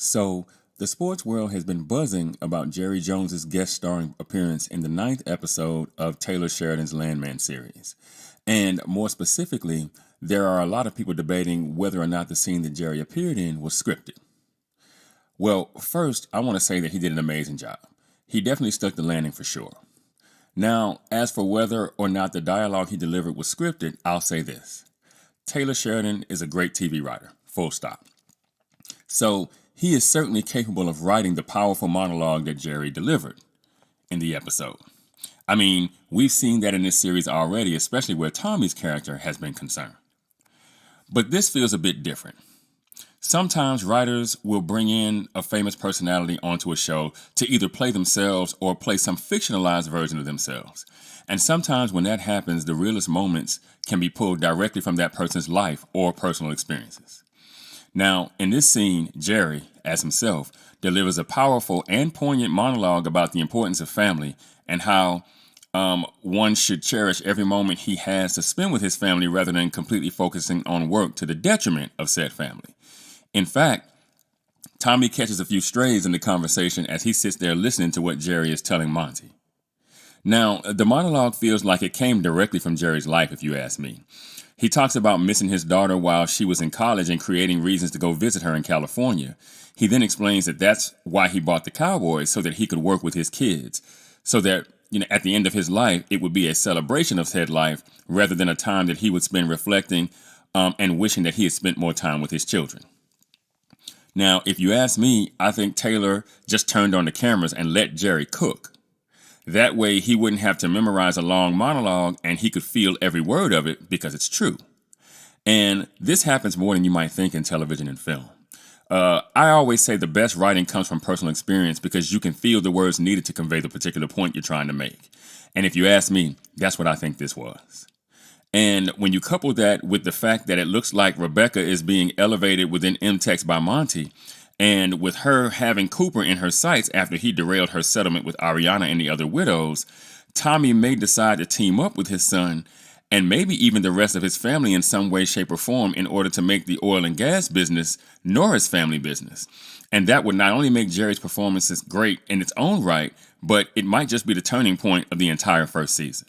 So, the sports world has been buzzing about Jerry Jones's guest starring appearance in the ninth episode of Taylor Sheridan's Landman series. And more specifically, there are a lot of people debating whether or not the scene that Jerry appeared in was scripted. Well, first, I want to say that he did an amazing job. He definitely stuck the landing for sure. Now, as for whether or not the dialogue he delivered was scripted, I'll say this. Taylor Sheridan is a great TV writer, full stop. So, he is certainly capable of writing the powerful monologue that Jerry delivered in the episode. I mean, we've seen that in this series already, especially where Tommy's character has been concerned. But this feels a bit different. Sometimes writers will bring in a famous personality onto a show to either play themselves or play some fictionalized version of themselves. And sometimes when that happens, the realest moments can be pulled directly from that person's life or personal experiences. Now, in this scene, Jerry, as himself, delivers a powerful and poignant monologue about the importance of family and how one should cherish every moment he has to spend with his family rather than completely focusing on work to the detriment of said family. In fact, Tommy catches a few strays in the conversation as he sits there listening to what Jerry is telling Monty. Now, the monologue feels like it came directly from Jerry's life, if you ask me. He talks about missing his daughter while she was in college and creating reasons to go visit her in California. He then explains that that's why he bought the Cowboys, so that he could work with his kids, so that at the end of his life, it would be a celebration of said life rather than a time that he would spend reflecting and wishing that he had spent more time with his children. Now, if you ask me, I think Taylor just turned on the cameras and let Jerry cook. That way, he wouldn't have to memorize a long monologue and he could feel every word of it because it's true. And this happens more than you might think in television and film. I always say the best writing comes from personal experience because you can feel the words needed to convey the particular point you're trying to make. And if you ask me, that's what I think this was. And when you couple that with the fact that it looks like Rebecca is being elevated within M-Tex by Monty, and with her having Cooper in her sights after he derailed her settlement with Ariana and the other widows, Tommy may decide to team up with his son and maybe even the rest of his family in some way, shape, or form in order to make the oil and gas business Nora's family business. And that would not only make Jerry's performances great in its own right, but it might just be the turning point of the entire first season.